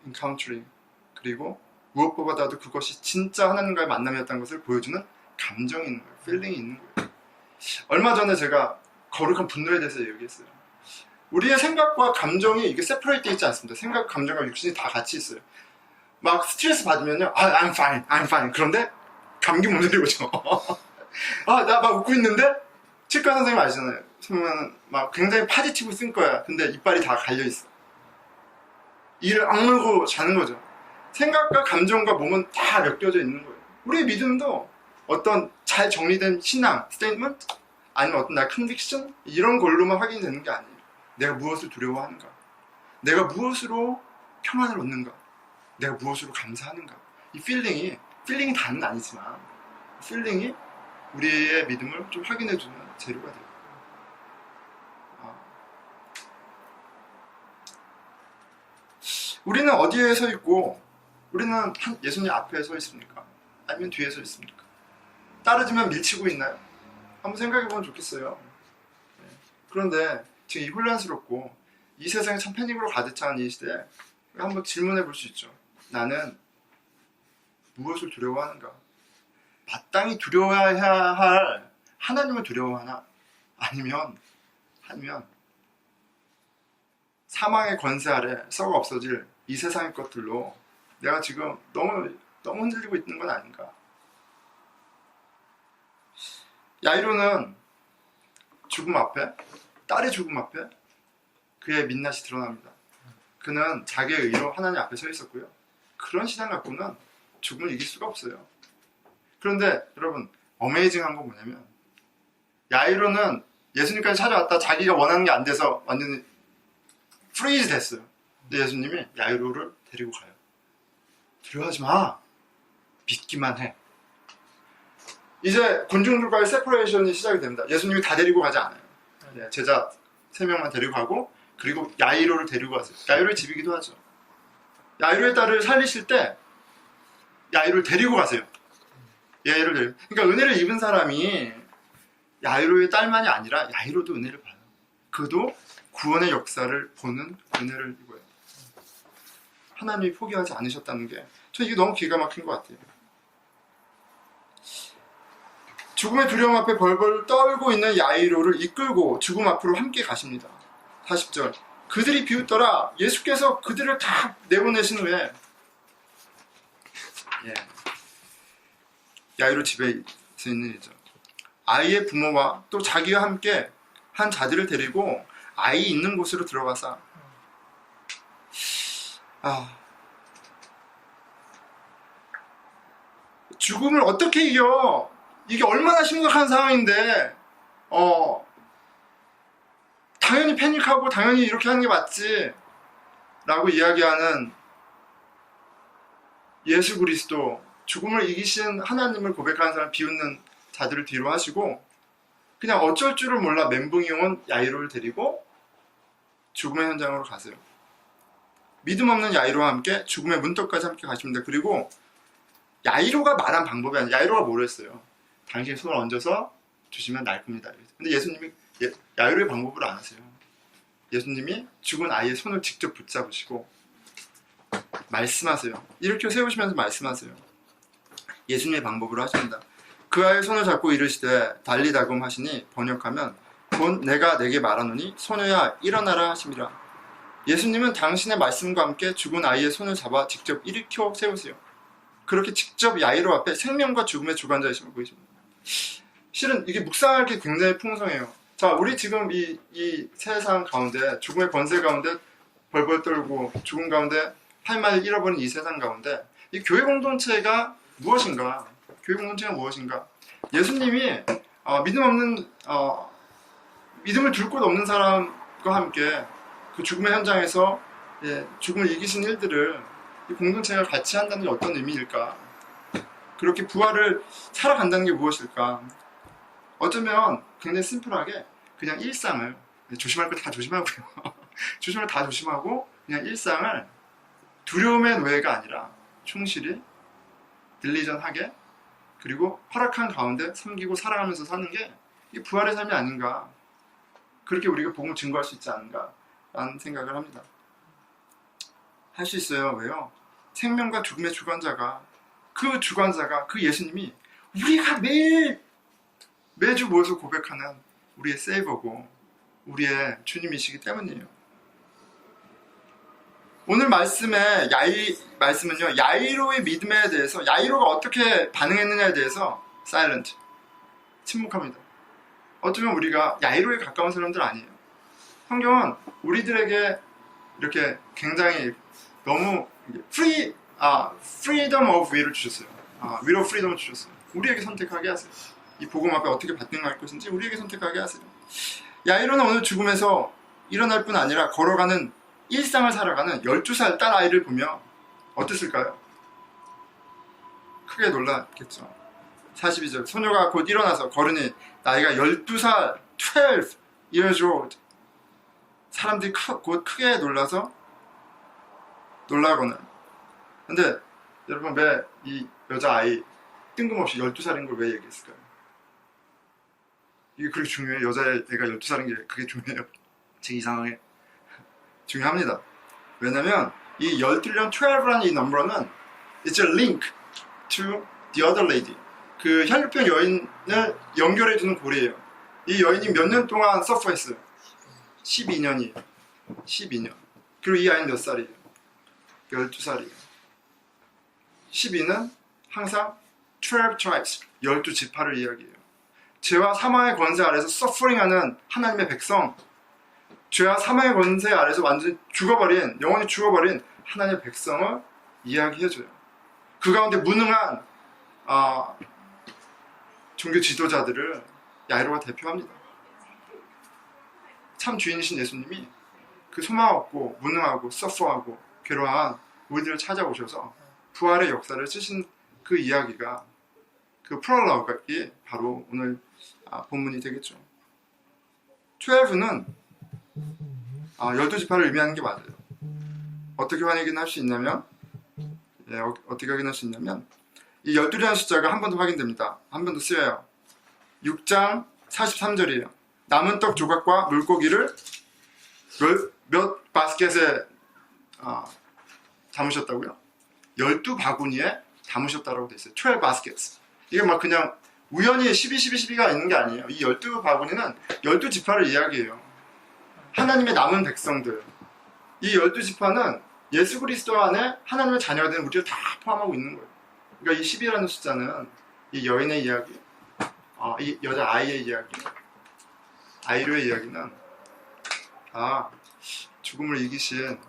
A: 인카운터링, 그리고 무엇보다도 그것이 진짜 하나님과의 만남이었다는 것을 보여주는 감정이 있는 거예요. 필링이 있는 거예요. 얼마 전에 제가 거룩한 분노에 대해서 얘기했어요. 우리의 생각과 감정이 이게 세퍼레이트 되어 있지 않습니다. 생각, 감정과 육신이 다 같이 있어요. 막 스트레스 받으면요, I'm fine. 그런데 감기 몸살이 오죠. 나 막 웃고 있는데 치과 선생님 아시잖아요. 그러면 막 굉장히 파지티브 쓴 거야. 근데 이빨이 다 갈려 있어. 이를 악물고 자는 거죠. 생각과 감정과 몸은 다 엮여져 있는 거예요. 우리의 믿음도 어떤 잘 정리된 신앙, 스테이트먼트, 아니면 어떤 나의 컨빅션, 이런 걸로만 확인이 되는 게 아니에요. 내가 무엇을 두려워하는가, 내가 무엇으로 평안을 얻는가, 내가 무엇으로 감사하는가. 이 필링이 다는 아니지만 필링이 우리의 믿음을 좀 확인해주는 재료가 돼요. 우리는 어디에 서 있고, 우리는 예수님 앞에 서 있습니까? 아니면 뒤에 서 있습니까? 따르지만 밀치고 있나요? 한번 생각해보면 좋겠어요. 그런데 지금 이 혼란스럽고 이 세상에 참 패닉으로 가득 찬 이 시대에 한번 질문해 볼 수 있죠. 나는 무엇을 두려워하는가? 마땅히 두려워해야 할 하나님을 두려워하나? 아니면 사망의 권세 아래 썩어 없어질 이 세상의 것들로 내가 지금 너무 흔들리고 있는 건 아닌가? 야이로는 죽음 앞에, 딸의 죽음 앞에 그의 민낯이 드러납니다. 그는 자기의 의로 하나님 앞에 서 있었고요. 그런 신앙 갖고는 죽음을 이길 수가 없어요. 그런데 여러분, 어메이징한 건 뭐냐면 야이로는 예수님까지 찾아왔다 자기가 원하는 게 안 돼서 완전히 프리즈 됐어요. 근데 예수님이 야이로를 데리고 가요. 두려워하지 마. 믿기만 해. 이제 군중들과의 세퍼레이션이 시작이 됩니다. 예수님이 다 데리고 가지 않아요. 제자 3명만 데리고 가고, 그리고 야이로를 데리고 가세요. 야이로의 집이기도 하죠. 야이로의 딸을 살리실 때 야이로를 데리고 가세요. 그러니까 은혜를 입은 사람이 야이로의 딸만이 아니라 야이로도 은혜를 받아요. 그도 구원의 역사를 보는 은혜를 입어요. 하나님이 포기하지 않으셨다는 게, 저 이게 너무 기가 막힌 것 같아요. 죽음의 두려움 앞에 벌벌 떨고 있는 야이로를 이끌고 죽음 앞으로 함께 가십니다. 40절. 그들이 비웃더라. 예수께서 그들을 다 내보내신 후에 야이로 집에 있는 일이죠. 아이의 부모와 또 자기와 함께 한 자들을 데리고 아이 있는 곳으로 들어가서 죽음을 어떻게 이겨? 이게 얼마나 심각한 상황인데 당연히 패닉하고 당연히 이렇게 하는 게 맞지 라고 이야기하는 예수 그리스도, 죽음을 이기신 하나님을 고백하는 사람 비웃는 자들을 뒤로 하시고 그냥 어쩔 줄을 몰라 멘붕이 온 야이로를 데리고 죽음의 현장으로 가세요. 믿음 없는 야이로와 함께 죽음의 문턱까지 함께 가십니다. 그리고 야이로가 말한 방법이 아니라 야이로가 뭐를 했어요? 당신의 손을 얹어서 주시면 날 겁니다. 근데 예수님이 야이로의 방법을 안 하세요. 예수님이 죽은 아이의 손을 직접 붙잡으시고 말씀하세요. 일으켜 세우시면서 말씀하세요. 예수님의 방법으로 하십니다. 그 아이의 손을 잡고 이르시되 달리다금 하시니 번역하면 곧 내가 내게 말하노니 소녀야 일어나라 하심이라. 예수님은 당신의 말씀과 함께 죽은 아이의 손을 잡아 직접 일으켜 세우세요. 그렇게 직접 야이로 앞에 생명과 죽음의 주관자이심을 보이십니다. 실은 이게 묵상할 게 굉장히 풍성해요. 자, 우리 지금 이 세상 가운데, 죽음의 권세 가운데 벌벌 떨고 죽음 가운데 할 말을 잃어버린 이 세상 가운데 이 교회 공동체가 무엇인가? 교회 공동체가 무엇인가? 예수님이 믿음을 둘 곳 없는 사람과 함께 그 죽음의 현장에서 죽음을 이기신 일들을 이 공동체가 같이 한다는 게 어떤 의미일까? 그렇게 부활을 살아간다는 게 무엇일까? 어쩌면 굉장히 심플하게 그냥 일상을, 조심할 거 다 조심하고요. 조심할 거 다 조심하고 그냥 일상을 두려움의 노예가 아니라 충실히 딜리전하게 그리고 허락한 가운데 섬기고 살아가면서 사는 게 이 부활의 삶이 아닌가, 그렇게 우리가 복음을 증거할 수 있지 않은가 라는 생각을 합니다. 할 수 있어요. 왜요? 생명과 죽음의 주관자가, 그 예수님이 우리가 매주 모여서 고백하는 우리의 세이버고 우리의 주님이시기 때문이에요. 오늘 말씀은요, 야이로의 믿음에 대해서, 야이로가 어떻게 반응했느냐에 대해서 사일런트, 침묵합니다. 어쩌면 우리가 야이로에 가까운 사람들 아니에요. 성경은 우리들에게 이렇게 굉장히 너무 freedom of will을 주셨어요. will of freedom을 주셨어요. 우리에게 선택하게 하세요. 이 복음 앞에 어떻게 반응할 것인지 우리에게 선택하게 하세요. 야이로는 오늘 죽음에서 일어날 뿐 아니라 걸어가는 일상을 살아가는 12살 딸 아이를 보며 어땠을까요? 크게 놀랐겠죠. 42절. 소녀가 곧 일어나서 걸으니 나이가 12살, 12 years old. 사람들이 곧 크게 놀라거나. 근데 여러분, 왜 이 여자아이 뜬금없이 12살인 걸 왜 얘기했을까요? 이게 그렇게 중요해요? 여자애가 12살인 게 그게 중요해요? 제 이상하게. 중요합니다. 왜냐면 이 12랑 12라는 이 넘버는 it's a link to the other lady. 그 혈류병 여인을 연결해주는 고리예요. 이 여인이 몇 년 동안 서퍼했어요? 12년이에요. 12년. 그리고 이 아이는 몇 살이에요? 12살이에요. 12는 항상 12 tribes, 12지파를 이야기해요. 죄와 사망의 권세 아래서 서퍼링하는 하나님의 백성, 죄와 사망의 권세 아래서 완전히 죽어버린, 영원히 죽어버린 하나님의 백성을 이야기해줘요. 그 가운데 무능한 종교 지도자들을 야이로가 대표합니다. 참 주인이신 예수님이 그 소망 없고 무능하고 서퍼하고 괴로워한 우리들을 찾아오셔서 부활의 역사를 쓰신 그 이야기가, 그 프롤로그가 바로 오늘 본문이 되겠죠. 12는 12지파를 의미하는 게 맞아요. 어떻게 확인할 수 있냐면, 어떻게 확인할 수 있냐면, 이 12라는 숫자가 한 번 더 확인됩니다. 한 번 더 쓰여요. 6장 43절이에요. 남은 떡 조각과 물고기를 몇 바스켓에 담으셨다고요? 12바구니에 담으셨다라고 돼 있어요. 12 baskets. 이게 막 그냥 우연히 12, 12, 12가 있는 게 아니에요. 이 12바구니는 12지파를 이야기해요. 하나님의 남은 백성들. 이 12지파는 예수 그리스도 안에 하나님의 자녀가 된 우리를 다 포함하고 있는 거예요. 그러니까 이 10이라는 숫자는 이 여인의 이야기, 이 여자 아이의 이야기, 아이로의 이야기는 죽음을 이기신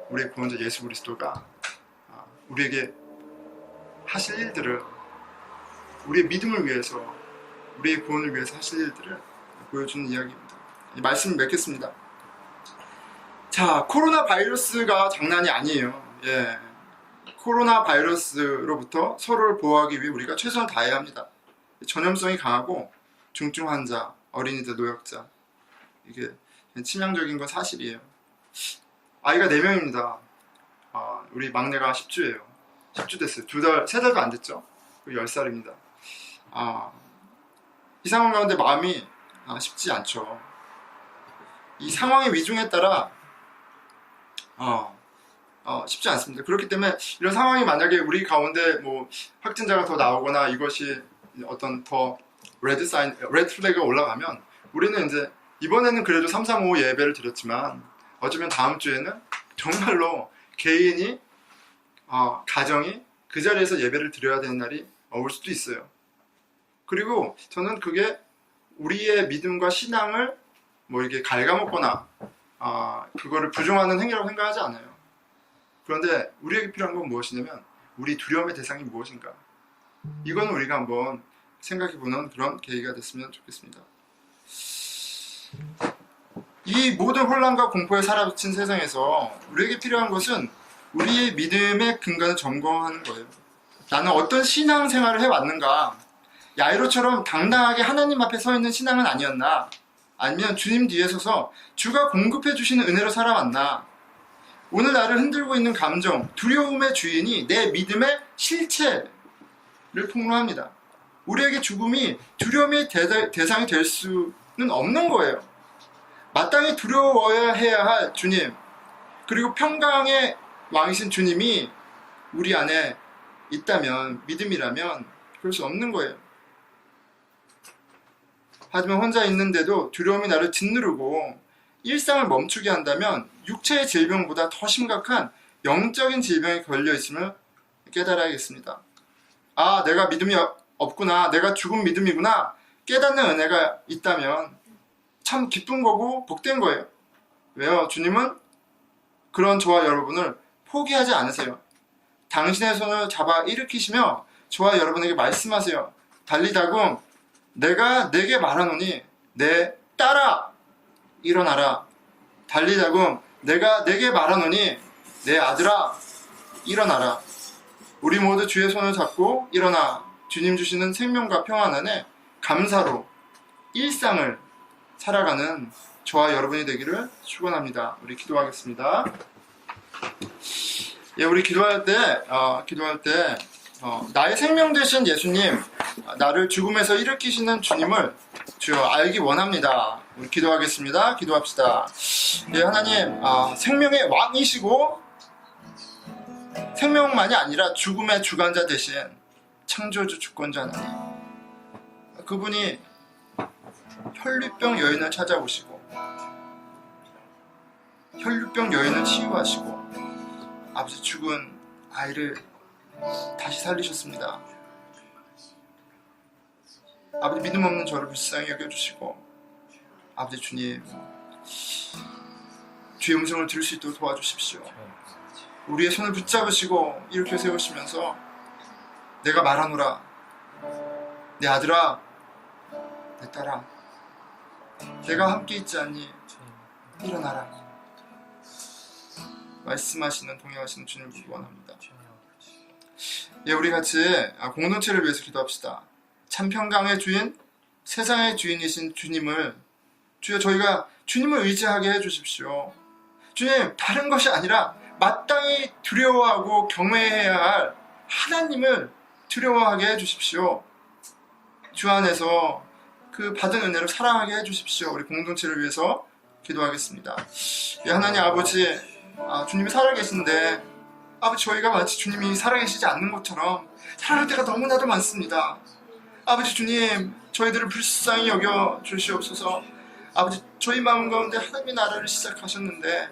A: 우리의 구원자 예수 그리스도가 우리에게 하실 일들을, 우리의 믿음을 위해서, 우리의 구원을 위해서 하실 일들을 보여주는 이야기입니다. 이 말씀 맺겠습니다. 자, 코로나 바이러스가 장난이 아니에요. 코로나 바이러스로부터 서로를 보호하기 위해 우리가 최선을 다해야 합니다. 전염성이 강하고 중증 환자, 어린이들, 노약자, 이게 치명적인 건 사실이에요. 아이가 4명입니다. 우리 막내가 10주예요. 10주 됐어요. 2달, 3달도 안 됐죠. 10살입니다. 이 상황 가운데 마음이 쉽지 않죠. 이 상황의 위중에 따라 쉽지 않습니다. 그렇기 때문에 이런 상황이 만약에 우리 가운데 뭐 확진자가 더 나오거나 이것이 어떤 더 레드 플래그가 올라가면 우리는 이제 이번에는 그래도 335 예배를 드렸지만 어쩌면 다음 주에는 정말로 개인이 가정이 그 자리에서 예배를 드려야 되는 날이 올 수도 있어요. 그리고 저는 그게 우리의 믿음과 신앙을 뭐 이렇게 갉아먹거나 그거를 부정하는 행위라고 생각하지 않아요. 그런데 우리에게 필요한 건 무엇이냐면 우리 두려움의 대상이 무엇인가, 이거는 우리가 한번 생각해보는 그런 계기가 됐으면 좋겠습니다. 이 모든 혼란과 공포에 사라진 세상에서 우리에게 필요한 것은 우리의 믿음의 근간을 점검하는 거예요. 나는 어떤 신앙생활을 해왔는가, 야이로처럼 당당하게 하나님 앞에 서 있는 신앙은 아니었나, 아니면 주님 뒤에 서서 주가 공급해 주시는 은혜로 살아왔나. 오늘 나를 흔들고 있는 감정, 두려움의 주인이 내 믿음의 실체를 폭로합니다. 우리에게 죽음이 두려움의 대상이 될 수는 없는 거예요. 마땅히 두려워야 해야 할 주님, 그리고 평강의 왕이신 주님이 우리 안에 있다면, 믿음이라면 그럴 수 없는 거예요. 하지만 혼자 있는데도 두려움이 나를 짓누르고 일상을 멈추게 한다면 육체의 질병보다 더 심각한 영적인 질병에 걸려 있음을 깨달아야겠습니다. 내가 믿음이 없구나, 내가 죽은 믿음이구나 깨닫는 은혜가 있다면 참 기쁜 거고 복된 거예요. 왜요? 주님은 그런 저와 여러분을 포기하지 않으세요. 당신의 손을 잡아 일으키시며 저와 여러분에게 말씀하세요. 달리다금 내가 내게 말하노니 내 딸아 일어나라. 달리다금 내가 내게 말하노니 내 아들아 일어나라. 우리 모두 주의 손을 잡고 일어나 주님 주시는 생명과 평안 안에 감사로 일상을 살아가는 저와 여러분이 되기를 축원합니다. 우리 기도하겠습니다. 우리 기도할 때 나의 생명 되신 예수님, 나를 죽음에서 일으키시는 주님을 주여 알기 원합니다. 우리 기도하겠습니다. 기도합시다. 예, 하나님, 생명의 왕이시고 생명만이 아니라 죽음의 주관자 되신 창조주 주권자 하나님, 그분이 혈류병 여인을 찾아오시고 혈류병 여인을 치유하시고 아버지 죽은 아이를 다시 살리셨습니다. 아버지, 믿음 없는 저를 불쌍히 여겨주시고 아버지 주님, 주의 음성을 들을 수 있도록 도와주십시오. 우리의 손을 붙잡으시고 일으켜 세우시면서 내가 말하노라, 내 아들아, 내 딸아, 내가 함께 있지 않니? 일어나라. 말씀하시는, 동행하시는 주님을 기원합니다. 예, 우리 같이 공동체를 위해서 기도합시다. 참 평강의 주인, 세상의 주인이신 주님을, 주여 저희가 주님을 의지하게 해주십시오. 주님, 다른 것이 아니라 마땅히 두려워하고 경외해야 할 하나님을 두려워하게 해주십시오. 주 안에서 그 받은 은혜를 사랑하게 해주십시오. 우리 공동체를 위해서 기도하겠습니다. 예, 하나님 아버지, 주님이 살아계신데 아버지, 저희가 마치 주님이 살아계시지 않는 것처럼 살아갈 때가 너무나도 많습니다. 아버지 주님, 저희들을 불쌍히 여겨 주시옵소서. 아버지, 저희 마음 가운데 하나님의 나라를 시작하셨는데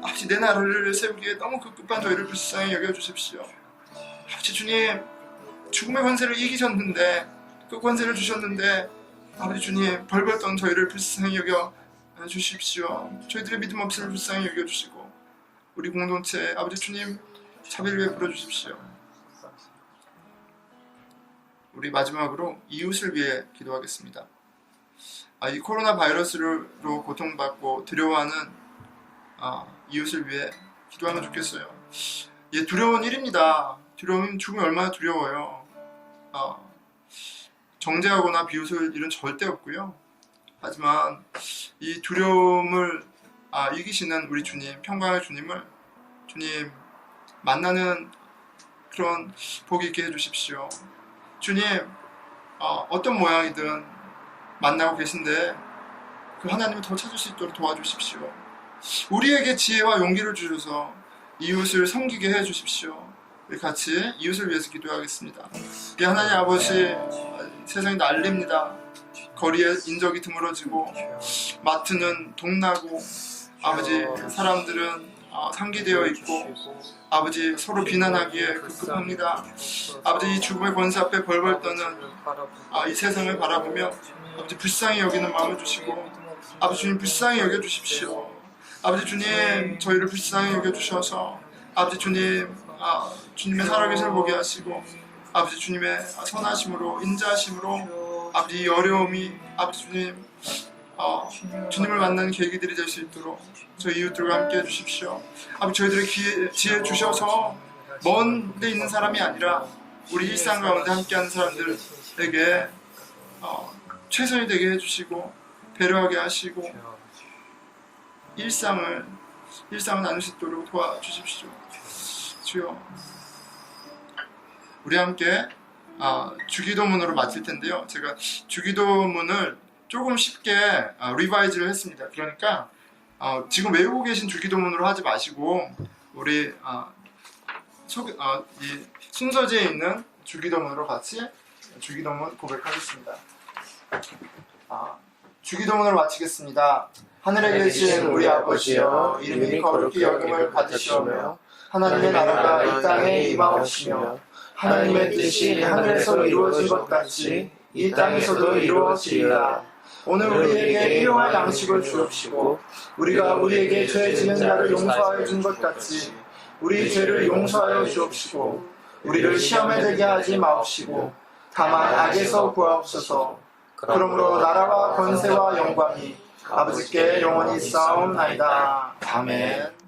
A: 아버지, 내 나라를 세우기에 너무 급급한 저희를 불쌍히 여겨 주십시오. 아버지 주님, 죽음의 권세를 이기셨는데, 그 권세를 주셨는데 아버지 주님, 벌벌 떠는 저희를 불쌍히 여겨 주십시오. 저희들의 믿음 없음을 불쌍히 여겨 주시고 우리 공동체 아버지 주님, 자비를 베풀어 주십시오. 우리 마지막으로 이웃을 위해 기도하겠습니다. 이 코로나 바이러스로 고통받고 두려워하는 이웃을 위해 기도하면 좋겠어요. 예, 두려운 일입니다. 두려움, 죽음이 얼마나 두려워요. 정죄하거나 비웃을 일은 절대 없고요. 하지만 이 두려움을 이기시는 우리 주님, 평강의 주님을 주님 만나는 그런 복이 있게 해주십시오. 주님, 어떤 모양이든 만나고 계신데 그 하나님을 더 찾을 수 있도록 도와주십시오. 우리에게 지혜와 용기를 주셔서 이웃을 섬기게 해주십시오. 우리 같이 이웃을 위해서 기도하겠습니다. 예, 하나님 아버지, 세상이 난립니다. 거리에 인적이 드물어지고 마트는 동나고 아버지, 사람들은 상기되어 있고 아버지, 서로 비난하기에 급급합니다. 아버지, 이 죽음의 권세 앞에 벌벌 떠는 이 세상을 바라보며 아버지, 불쌍히 여기는 마음을 주시고 아버지 주님, 불쌍히 여겨주십시오. 아버지 주님, 저희를 불쌍히 여겨주셔서 아버지 주님, 주님의 살아계심을 보게 하시고 아버지 주님의 선하심으로, 인자하심으로 아버지, 이 어려움이 아버지 주님, 주님을 만나는 계기들이 될 수 있도록 저희 이웃들과 함께 해주십시오. 아버지, 저희들의 지혜 주셔서 먼 데 있는 사람이 아니라 우리 일상 가운데 함께하는 사람들에게 최선이 되게 해주시고 배려하게 하시고 일상을 나눌 수 있도록 도와주십시오. 주여, 우리 함께 주기도문으로 마칠 텐데요. 제가 주기도문을 조금 쉽게 리바이즈를 했습니다. 그러니까 지금 외우고 계신 주기도문으로 하지 마시고 우리 이 순서지에 있는 주기도문으로 같이 주기도문 고백하겠습니다. 주기도문을 마치겠습니다. 하늘에 계신 우리 아버지여, 이름이 거룩히 여김을 받으시오며 하나님의 나라가 이 땅에 임하옵시며 하나님의 뜻이 하늘에서 이루어진 것 같이 이 땅에서도 이루어지리라. 오늘 우리에게 일용할 양식을 주옵시고 우리가 우리에게 죄 지는 자를 용서하여 준 것 같이 우리 죄를 용서하여 주옵시고 우리를 시험에 들게 하지 마옵시고 다만 악에서 구하옵소서. 그러므로 나라와 권세와 영광이 아버지께 영원히 있사옵나이다. 아멘.